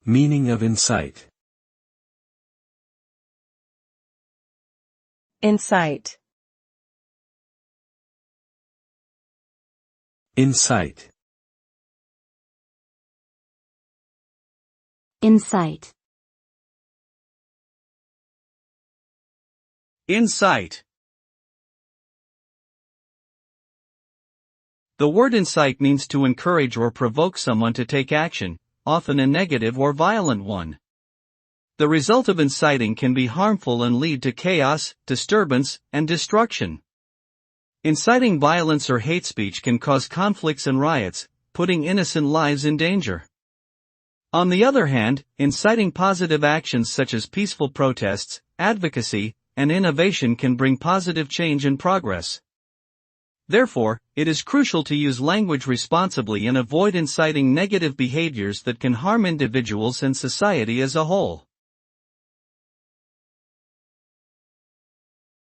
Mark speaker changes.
Speaker 1: Meaning of incite.
Speaker 2: Incite.
Speaker 1: Incite.
Speaker 3: Incite.
Speaker 4: Incite. The word incite means to encourage or provoke someone to take action, often a negative or violent one. The result of inciting can be harmful and lead to chaos, disturbance, and destruction. Inciting violence or hate speech can cause conflicts and riots, putting innocent lives in danger. On the other hand, inciting positive actions such as peaceful protests, advocacy, and innovation can bring positive change and progress. Therefore, it is crucial to use language responsibly and avoid inciting negative behaviors that can harm individuals and society as a whole.